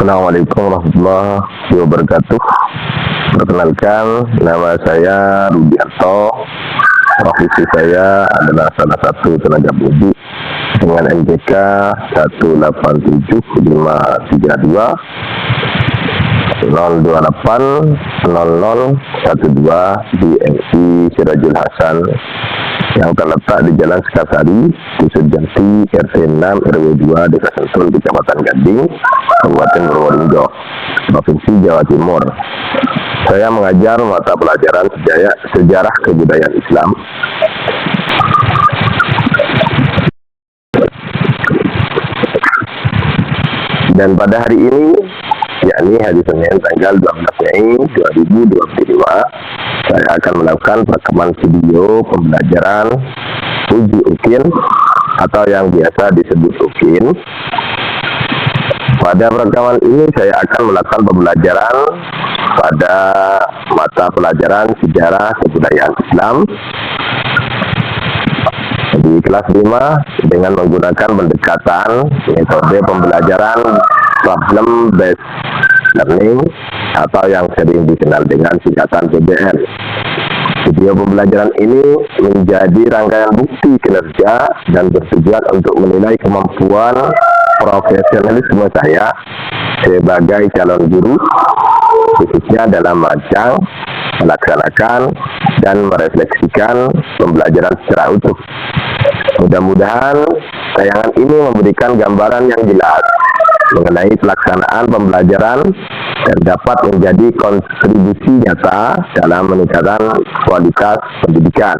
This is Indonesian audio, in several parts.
Assalamualaikum warahmatullahi wabarakatuh. Perkenalkan, nama saya Rudianto. Profesi saya adalah salah satu tenaga pendidik dengan NPK 18750280012 di MI Sirajul Hasan yang terletak di Jalan Sekasari, Dusun Janti, RT 6 RW 2, Desa Sentul, Kecamatan Gading, Kabupaten Purwodadi, Provinsi Jawa Timur. Saya mengajar mata pelajaran sejarah kebudayaan Islam. Dan pada hari ini, yakni hari Senin tanggal 12 Mei 2025, saya akan melakukan rekaman video pembelajaran uji UKIN atau yang biasa disebut UKIN. Pada rekaman ini saya akan melakukan pembelajaran pada mata pelajaran sejarah kebudayaan Islam di kelas 5 dengan menggunakan pendekatan metode pembelajaran problem based learning atau yang sering dikenal dengan singkatan PBL. Video pembelajaran ini menjadi rangkaian bukti kinerja dan bertujuan untuk menilai kemampuan profesionalisme saya sebagai calon guru, khususnya dalam merancang, melaksanakan, dan merefleksikan pembelajaran secara utuh. Mudah-mudahan tayangan ini memberikan gambaran yang jelas mengenai pelaksanaan pembelajaran dan dapat menjadi kontribusi nyata dalam meningkatkan kualitas pendidikan.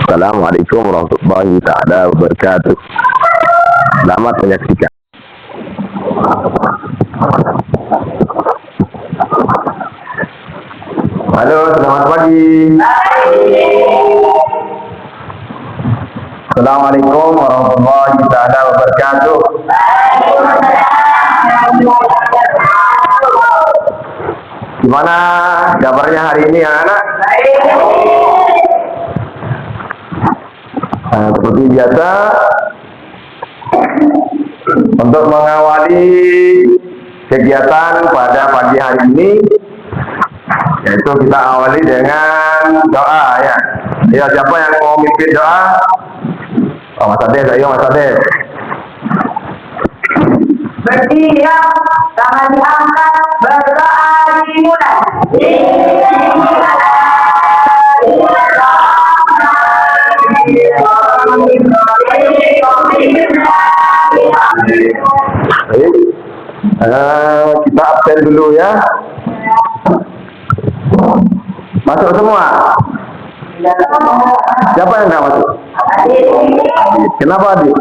Assalamualaikum warahmatullahi wabarakatuh. Selamat menyaksikan. Halo, selamat pagi. Assalamualaikum warahmatullahi wabarakatuh. Gimana kabarnya hari ini anak-anak? Seperti biasa, untuk mengawali kegiatan pada pagi hari ini, yaitu kita awali dengan doa ya. Ya, siapa yang mau mimpin doa? Oh, Mas Ades, ayo Mas Ades. Berdiri, tangan diangkat, berdoa dimulai. Baik, kita absen dulu ya. Masuk semua. Siapa yang nggak masuk? Kenapa Adit?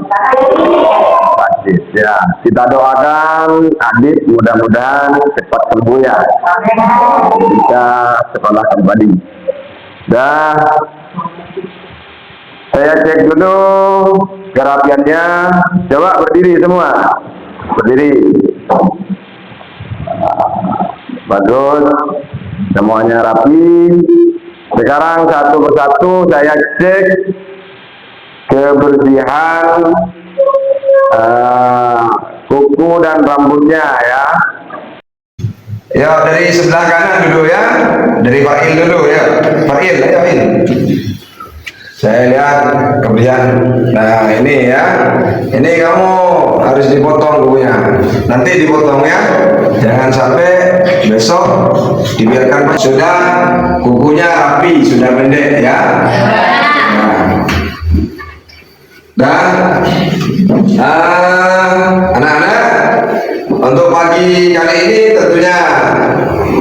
Adit ya. Kita doakan Adit mudah-mudahan cepat sembuh ya. Bisa sekolah kembali. Dan saya cek dulu kerapiannya. Coba berdiri semua. Berdiri. Bagus. Semuanya rapi. Sekarang satu persatu saya cek kebersihan kuku dan rambutnya ya. Ya, dari sebelah kanan dulu ya. Dari Fa'il dulu ya. Fa'il, ayo Fa'il. Saya lihat kebersihan. Nah, ini ya. Ini kamu harus dipotong kukunya. Nanti dipotong ya. Jangan sampai besok dibiarkan. Sudah kukunya rapi, sudah pendek ya. Dan anak-anak, untuk pagi kali ini tentunya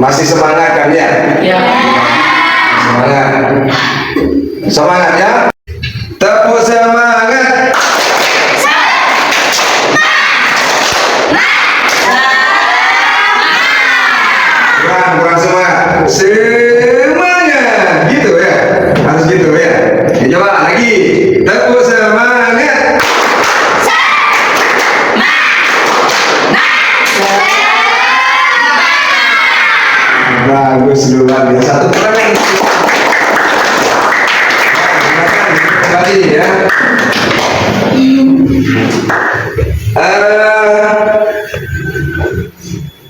masih semangat kan ya? Ya. Semangat. Semangat ya. Tepuk semangat. Kurang semangat. Semangat. Gitu ya. Harus gitu ya. Coba lagi. Tepuk semangat. Bagus, luar biasa. Satu kurang. Kembali ya.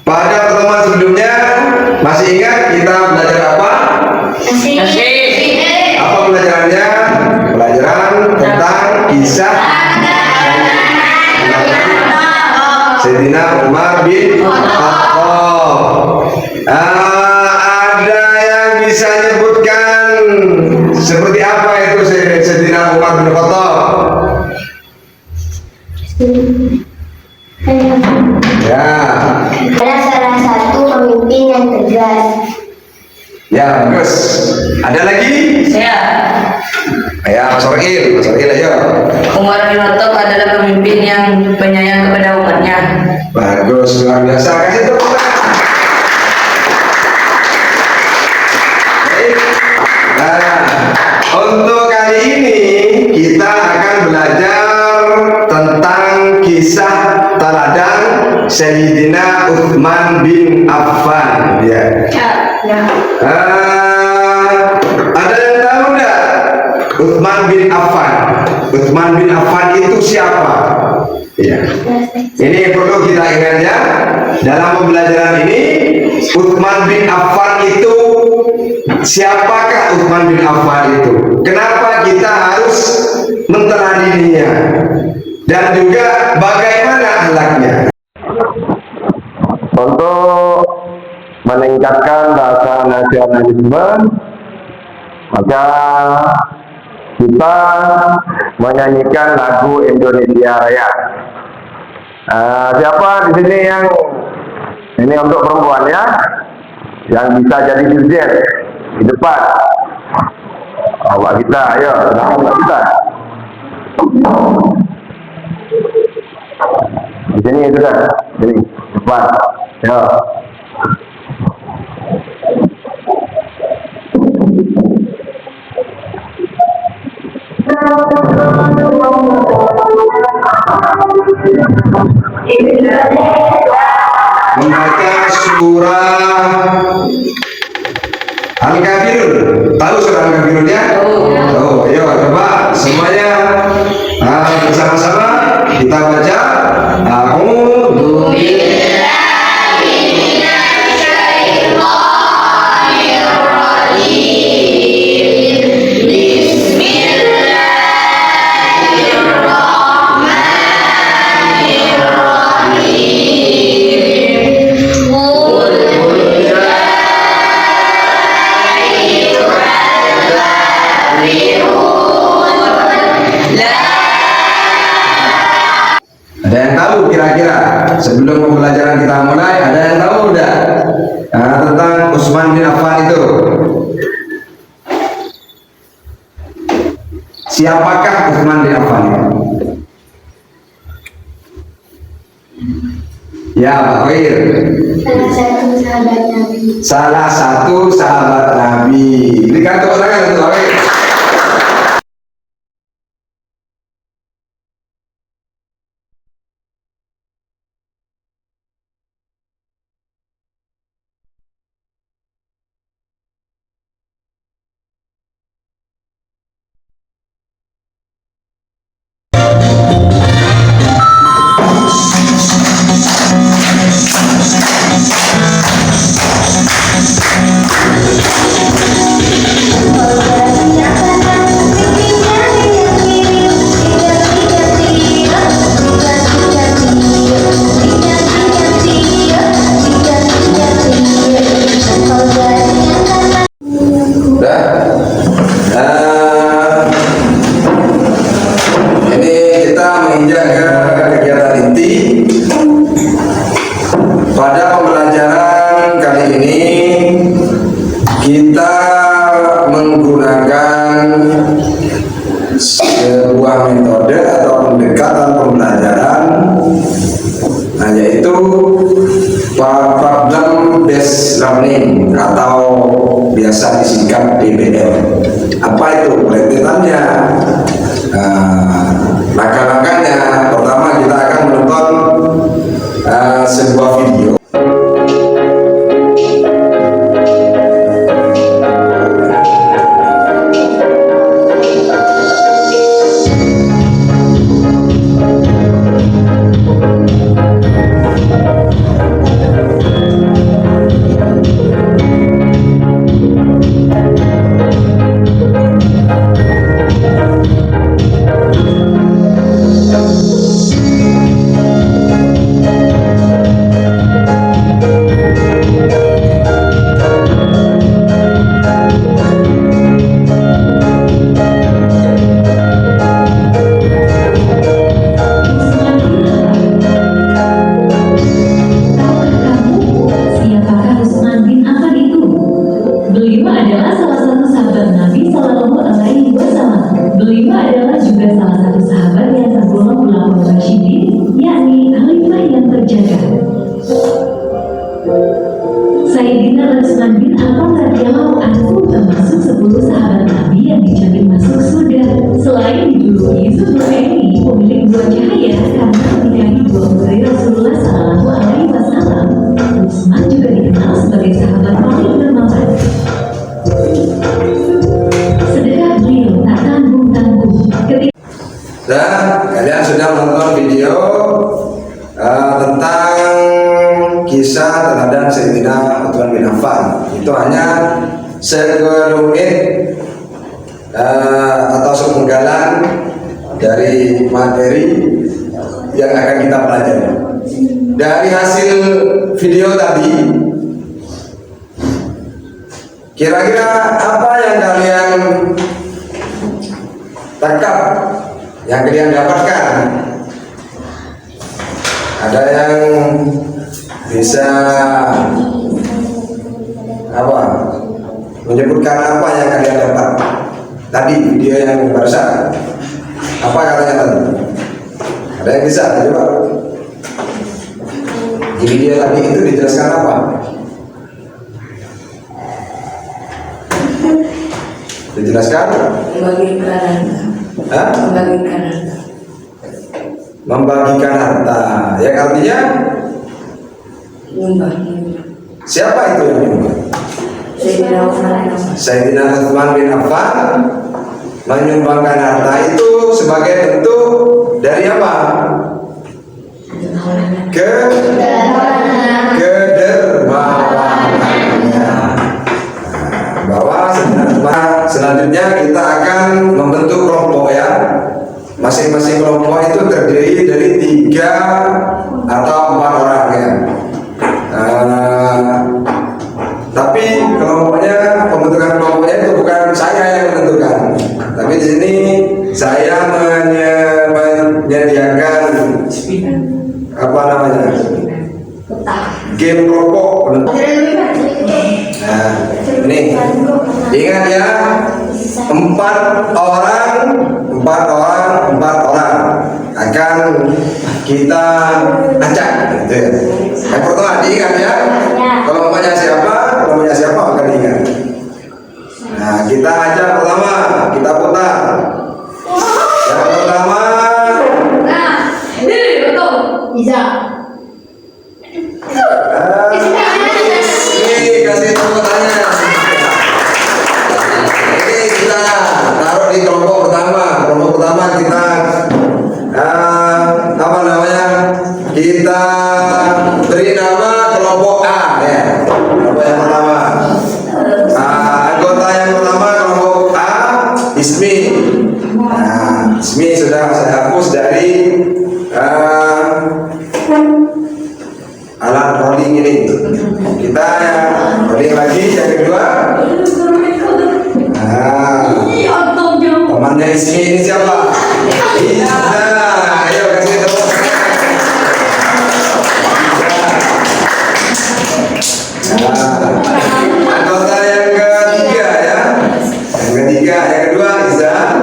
Pada pertemuan sebelumnya masih ingat kita belajar apa? Apa pelajarannya? Pelajaran tentang kisah Sayyidina Umar bin Khattab. Ada yang bisa nyebutkan seperti apa itu Sayyidina Umar bin Khattab? Ya. Adalah salah satu pemimpin yang tegas. Ya, bagus. Ada lagi? Saya, Ya, Mas Oril ayo. Umar bin Khattab adalah pemimpin yang penyayang kepada umatnya. Bagus, luar biasa. Kasih tepuk tangan. Baik. Nah, untuk kali ini kita akan belajar tentang kisah teladan Sayyidina Utsman bin Affan. Ya. Ada yang tahu enggak Utsman bin Affan? Utsman bin Affan itu siapa? Ya. Ini perlu kita ingat ya. Dalam pembelajaran ini, Utsman bin Affan itu siapakah Utsman bin Affan itu? Kenapa kita harus menteladininya? Dan juga bagaimana akhlaknya? Untuk meningkatkan rasa nasionalisme, maka kita menyanyikan lagu Indonesia Raya. Siapa di sini yang ini untuk perempuan ya, yang bisa jadi dirjen di depan? Mbak kita, ayo, Mbak kita. Di sini sudah, sini depan, ya. Membaca surah Al-Kafirun. Tahu surah Al-Kafirun ya? Tahu. Ayo coba semuanya bersama-sama kita baca. A'udzu billahi minasyaitonir rajim. Ada yang tahu kira-kira sebelum pembelajaran kita mulai, ada yang tahu udah tentang Utsman bin Affan itu? Siapakah Utsman bin Affan itu? Ya, Pak Khair. Salah satu sahabat Nabi. Salah satu sahabat Nabi. Berikan tepuk tangan untuk Pak Khair. sebuah metode atau pendekatan pembelajaran, nah, yaitu problem based learning atau biasa disingkat PBL. Apa itu penelitiannya? Langkah-langkahnya, pertama kita akan menonton sebuah video. Sayyidina Utsman bin Affan radhiyallahu anhu termasuk 10 sahabat Nabi yang dijamin masuk surga. Selain dijuluki Zulkarnaini, pemilik dua cahaya karena menikahi dua putri Rasulullah Shallallahu Alaihi Wasallam, Utsman juga dikenal sebagai sahabat paling dermawan. Sedekah beliau tak tanggung-tanggung. Dan kalian sudah menonton video tentang kisah teladan Sayyidina Utsman bin Affan. Itu hanya sekelumit atau sepenggalan dari materi yang akan kita pelajari. Dari hasil video tadi, kira-kira apa yang kalian tangkap, yang kalian dapatkan? Ada yang bisa menyebutkan apa yang kalian dapat tadi video yang barusan? Apa katanya tadi? Ada yang bisa coba? Di video tadi itu dijelaskan apa? Dijelaskan? Membagikan harta. Hah? Membagikan harta. Membagikan harta, yang artinya Nyumbang. siapa itu yang menyumbang? Sayyidina Utsman bin Affan menyumbangkan harta itu sebagai bentuk dari apa? Kedermawanannya. Bahwa selanjutnya kita akan membentuk kelompok ya. Masing-masing kelompok itu terdiri dari 3 atau 4 orang ya. Tapi pembentukan kelompoknya itu bukan saya yang menentukan. Tapi di sini saya menyediakan game kelompok. Nah, ini ingat ya, 4 orang akan kita ajak gitu ya. Yang pertama diingat ya, kelompoknya siapa akan diingat. Nah, kita ajak pertama, kita putar. Yang pertama, Bisa. ini kasih tepuk tangan. Ini kita taruh di kelompok pertama. Kelompok pertama kita kita beri nama kelompok A ya. Kelompok yang pertama. Anggota yang pertama kelompok A, Ismi. Nah, Ismi sudah saya hapus dari alat rolling ini. Kita rolling lagi yang kedua. Temannya Ismi ini siapa? Iza. Ayo kasih tepuk. Anggota yang ketiga ya. Yang kedua Iza.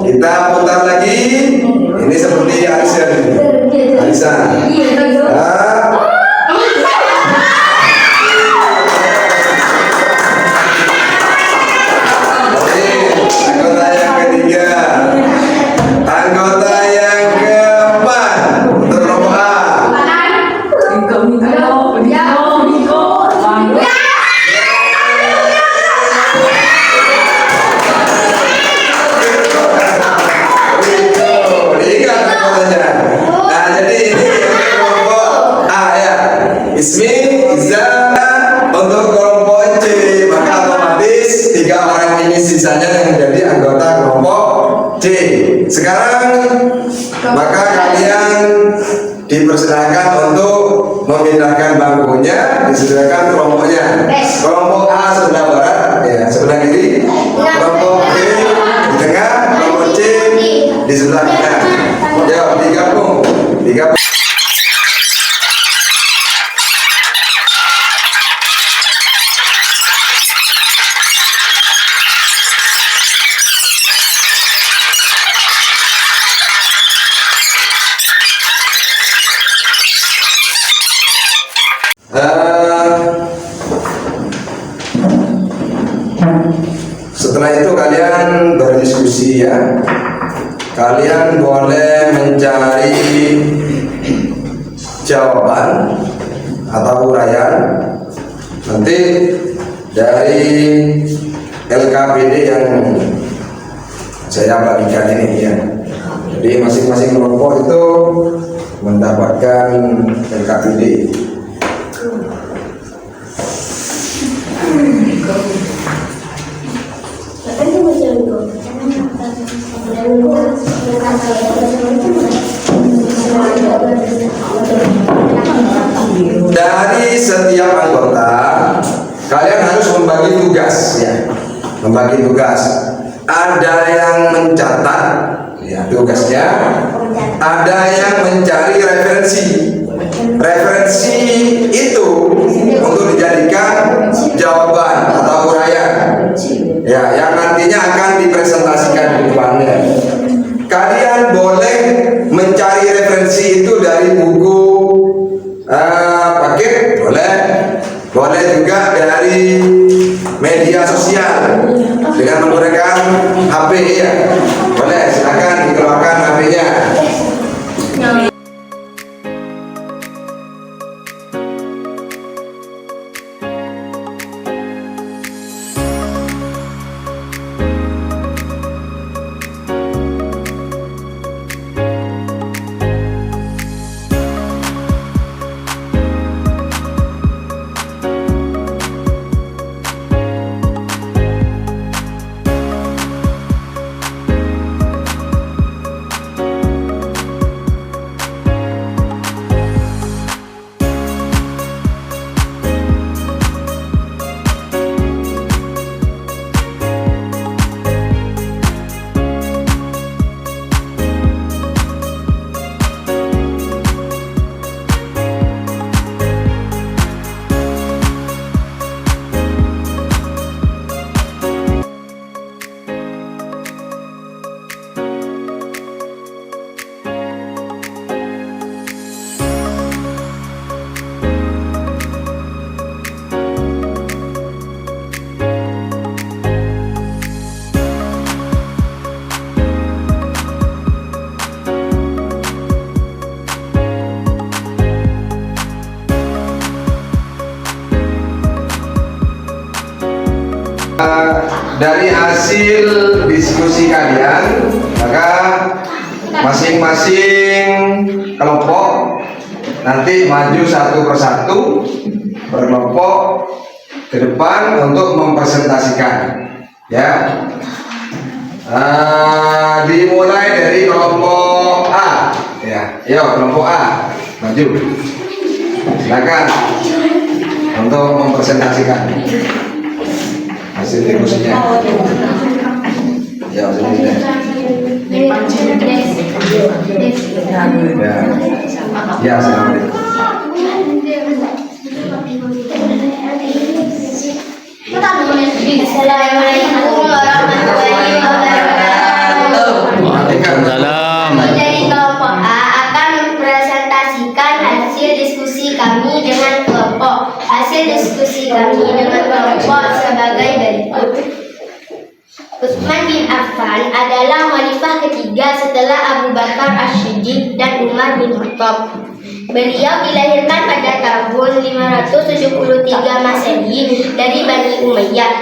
Kita putar lagi. Ini seperti Alisan. Anggota yang keempat untuk kelompok A. Diingat anggotanya. Nah, jadi ini kelompok A ya. Ismi, Iza. Untuk kelompok C, maka otomatis 3 orang ini sisanya yang menjadi anggota kelompok C. Sekarang maka kalian dipersilakan untuk memindahkan bangkunya, disediakan kelompoknya. Kelompok A sebelah barat, ya sebelah kiri. Kelompok B di tengah, kelompok C di sebelah kanan. Ya, digabung. Setelah itu kalian berdiskusi ya. Kalian boleh mencari jawaban atau uraian nanti dari LKPD yang saya bagikan ini ya. Jadi masing-masing kelompok itu mendapatkan LKPD. Dari setiap anggota kalian harus membagi tugas ya. Membagi tugas. Ada yang mencatat ya tugasnya, ada yang mencari referensi. Referensi itu untuk dijadikan jawaban atau uraian ya, yang nantinya akan dipresentasikan di depannya. Kalian boleh mencari referensi itu dari buku paket, boleh juga dari media sosial dengan menggunakan HP ya, boleh, silakan dikeluarkan HP-nya. Dari hasil diskusi kalian, maka masing-masing kelompok nanti maju satu persatu berkelompok ke depan untuk mempresentasikan ya. Dimulai dari kelompok A ya, yo kelompok A maju, silakan untuk mempresentasikan hasil diskusinya. Ya, ya, assalamualaikum. Assalamualaikum warahmatullahi wabarakatuh. Waalaikumsalam. Dari kelompok A akan mempresentasikan hasil diskusi kami dengan kelompok. Hasil diskusi kami dengan kelompok sebagai berikut. Utsman bin Affan adalah khalifah ketiga setelah Abu Bakar As-Siddiq dan Umar bin Khattab. Beliau dilahirkan pada tahun 573 Masehi dari Bani Umayyah.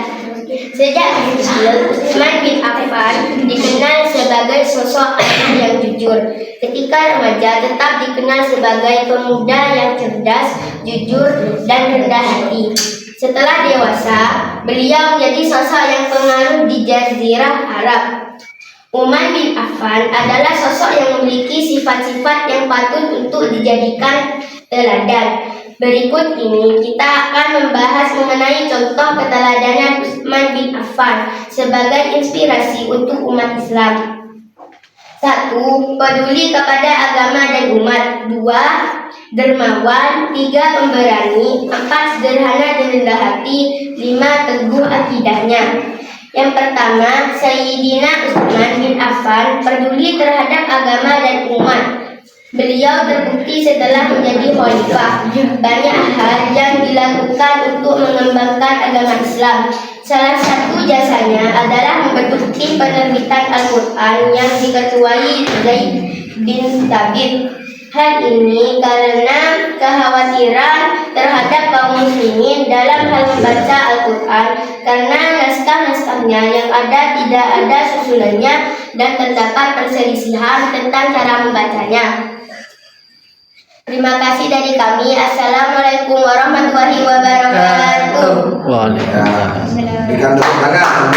Sejak kecil, Utsman bin Affan dikenal sebagai sosok ayah yang jujur. Ketika remaja, tetap dikenal sebagai pemuda yang cerdas, jujur, dan rendah hati. Setelah dewasa, beliau menjadi sosok yang pengaruh di Jazirah Arab. Umar bin Affan adalah sosok yang memiliki sifat-sifat yang patut untuk dijadikan teladan. Berikut ini kita akan membahas mengenai contoh keteladanan Utsman bin Affan sebagai inspirasi untuk umat Islam. 1. Peduli kepada agama dan umat. 2. Dermawan. 3. Pemberani. 4. Sederhana dan rendah hati. 5. Teguh akidahnya. Yang pertama, Sayyidina Utsman bin Affan peduli terhadap agama dan umat. Beliau terbukti setelah menjadi khalifah. Banyak hal yang dilakukan untuk mengembangkan agama Islam. Salah satu jasanya adalah membentuk tim penerbitan Al-Quran yang diketuai Zaid bin Thabit. Hal ini karena kekhawatiran terhadap kaum muslimin dalam hal membaca Al-Quran karena naskah-naskahnya yang ada tidak ada susunannya dan terdapat perselisihan tentang cara membacanya. Terima kasih dari kami. Assalamualaikum warahmatullahi wabarakatuh. Waalaikumsalam. Berikan tepuk tangan.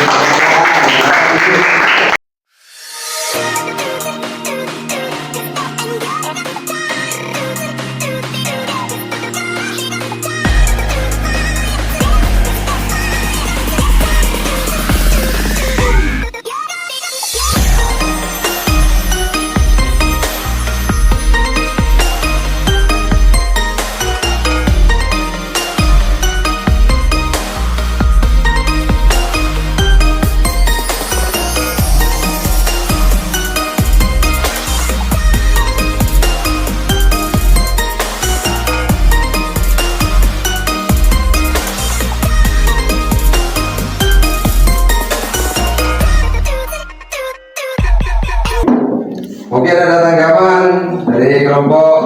Mungkin ada tanggapan dari kelompok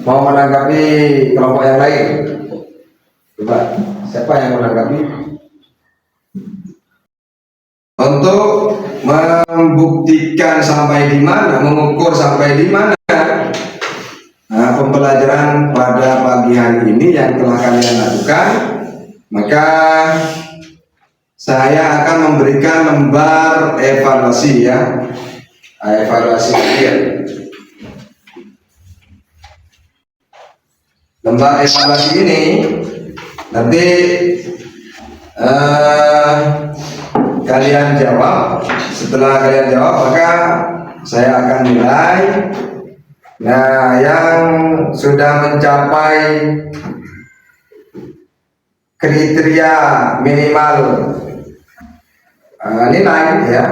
mau menanggapi kelompok yang lain. Coba, siapa yang menanggapi? Untuk membuktikan sampai di mana, mengukur sampai di mana pembelajaran pada pagi hari ini yang telah kalian lakukan, maka saya akan memberikan lembar evaluasi ya. Evaluasi kalian. Lembar evaluasi ini nanti kalian jawab. Setelah kalian jawab maka saya akan nilai. Nah, yang sudah mencapai kriteria minimal nilai ya,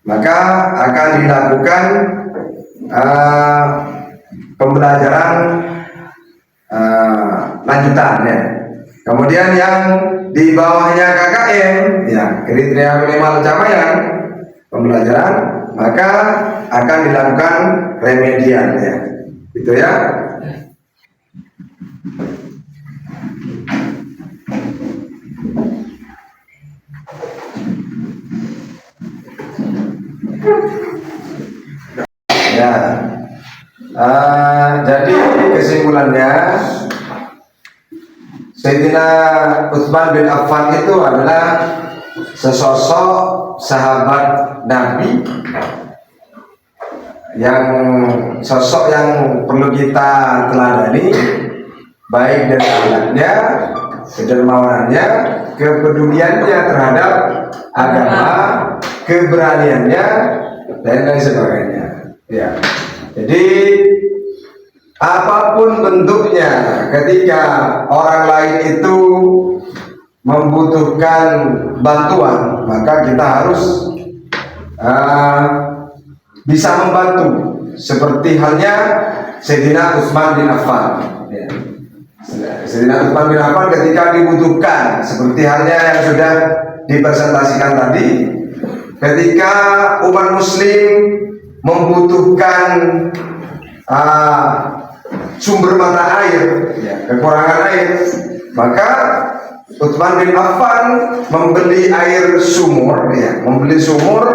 maka akan dilakukan pembelajaran lanjutan ya. Kemudian yang di bawahnya KKM ya, kriteria minimal capaian pembelajaran, maka akan dilakukan remedial ya. Gitu ya. Ya, jadi kesimpulannya Sayyidina Utsman bin Affan itu adalah sesosok sahabat Nabi yang sosok yang perlu kita teladani, baik dari akhlaknya, kedermawanannya, kepeduliannya terhadap agama, keberaniannya dan lain sebagainya. Ya, jadi apapun bentuknya, ketika orang lain itu membutuhkan bantuan, maka kita harus bisa membantu. Seperti halnya Sayyidina Utsman bin Affan. Ya. Sayyidina Utsman bin Affan ketika dibutuhkan, seperti halnya yang sudah dipresentasikan tadi, ketika umat Muslim membutuhkan sumber mata air, ya, kekurangan air, maka Utsman bin Affan membeli air sumur, ya, membeli sumur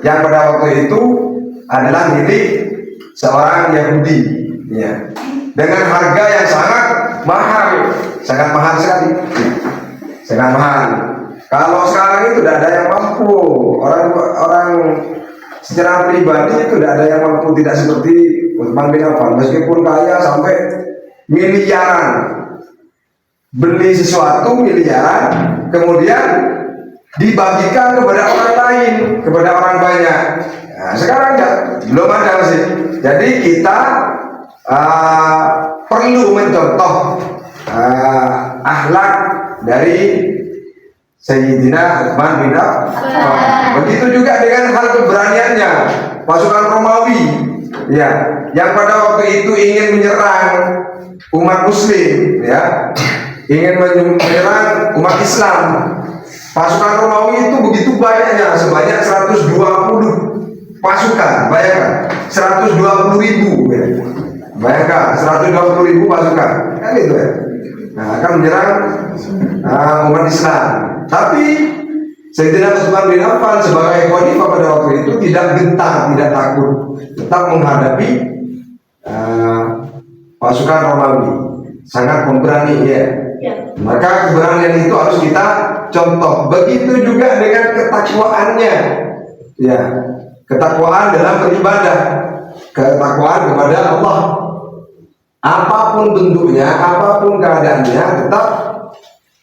yang pada waktu itu adalah milik seorang Yahudi, ya, dengan harga yang sangat mahal sekali, ya, sangat mahal. Kalau sekarang itu tidak ada yang mampu, orang secara pribadi itu tidak ada yang mampu, tidak seperti Utsman bin Affan, meskipun kaya sampai miliaran, beli sesuatu miliaran, kemudian dibagikan kepada orang lain, kepada orang banyak. Nah, sekarang belum ada masih. Jadi kita perlu mencontoh akhlak dari Sayyidina Utsman bin Affan. Begitu juga dengan hal keberaniannya. Pasukan Romawi, ya, yang pada waktu itu ingin menyerang umat Muslim, ya, ingin menyerang umat Islam, Pasukan Romawi itu begitu banyaknya, sebanyak 120 pasukan. Bayangkan, 120.000 ya. Bayangkan, 120.000 pasukan. Kan itu ya. Nah, akan menyerang umat Islam. Tapi Sayyidina Utsman bin Affan sebagai khalifah pada waktu itu tidak gentar, tidak takut, tetap menghadapi pasukan Romawi. Sangat pemberani ya. Maka keberanian itu harus kita contoh. Begitu juga dengan ketakwaannya. Ya, ketakwaan dalam beribadah, ketakwaan kepada Allah. Apapun bentuknya, apapun keadaannya, tetap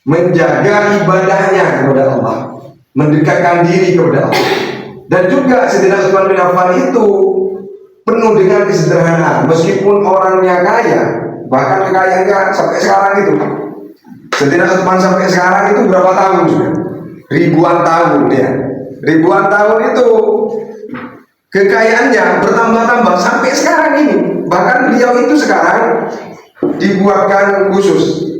menjaga ibadahnya kepada Allah, mendekatkan diri kepada Allah. Dan juga Sayyidina Utsman bin Affan itu penuh dengan kesederhanaan, meskipun orangnya kaya, bahkan kekayaannya sampai sekarang itu. Sayyidina Utsman sampai sekarang itu berapa tahun sudah? Ribuan tahun ya. Ribuan tahun itu kekayaannya bertambah-tambah sampai sekarang ini. Bahkan beliau itu sekarang dibuatkan khusus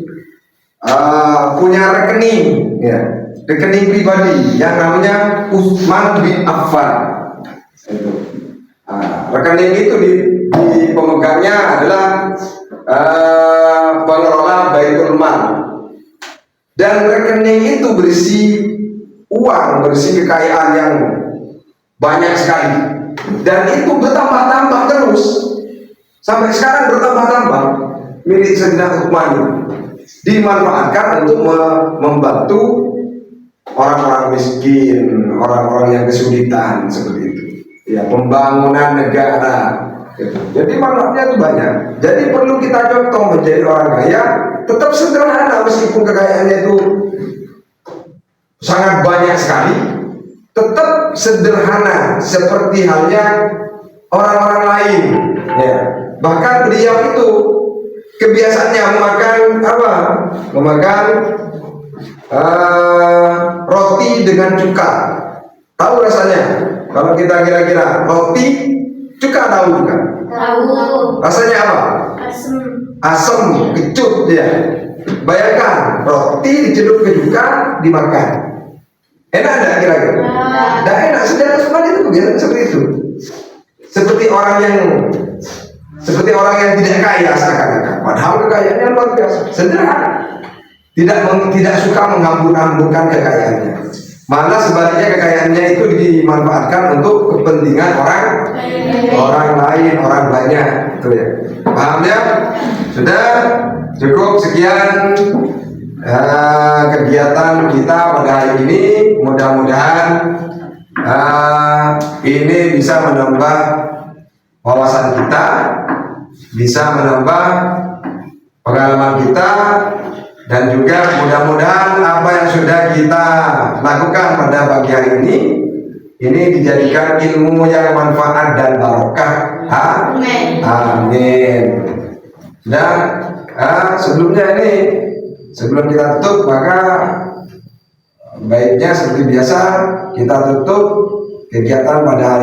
punya rekening ya, rekening pribadi yang namanya Utsman bin Affan. Rekening itu di pemegangnya adalah pengelola Baitul Mal. Dan rekening itu berisi uang, berisi kekayaan yang banyak sekali. Dan itu bertambah-tambah terus. Sampai sekarang bertambah-tambah milik Sayyidina Utsman dimanfaatkan untuk membantu orang-orang miskin, orang-orang yang kesulitan seperti itu. Ya, pembangunan negara. Jadi manfaatnya itu banyak. Jadi perlu kita contoh menjadi orang kaya, tetap sederhana meskipun kekayaannya itu sangat banyak sekali, tetap sederhana seperti halnya orang-orang lain. Ya. Bahkan beliau itu kebiasaannya memakan apa? Memakan roti dengan cuka. Tahu rasanya? Kalau kita kira-kira roti cuka tahu juga? Tahu. Rasanya apa? Asam. Asam, kecut ya. Bayangkan roti dicelup ke cuka dimakan. Enak enggak kira-kira? Enggak enak. Saudara Utsman itu kebiasaan seperti itu. Seperti orang yang tidak kaya seakan-akan. Padahal kekayaannya luar biasa. Sederhana. Tidak suka menghambur-hamburkan kekayaannya. Malah sebaliknya kekayaannya itu dimanfaatkan untuk kepentingan orang lain, orang banyak. Itu ya. Paham ya? Sudah cukup sekian kegiatan kita pada hari ini. Mudah-mudahan ini bisa menambah wawasan kita, bisa menambah pengalaman kita, dan juga mudah-mudahan apa yang sudah kita lakukan pada pagi hari ini dijadikan ilmu yang manfaat dan barokah. Amin. Amin. Dan sebelumnya ini, sebelum kita tutup, maka baiknya seperti biasa kita tutup kegiatan pada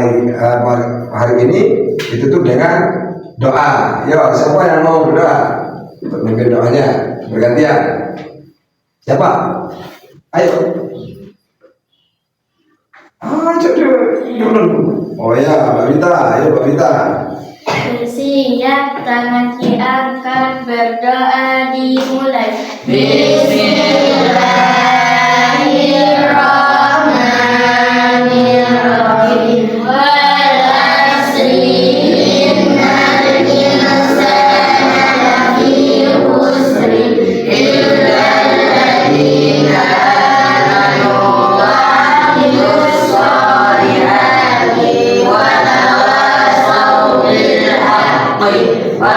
hari ini ditutup dengan doa. Yo, siapa yang mau berdoa? Untuk memimpin doanya bergantian. Siapa? Ayo. Dulu. Oh ya, Mbak Vita. Ayo Mbak Vita. Bersiap, tangan diangkat, berdoa dimulai. Bismillahirrahmanirrahim. Wal asri innal insana lafi khusr illa alladziina aamanu wa 'amilus shalihati wa tawasaw bil haqqi wa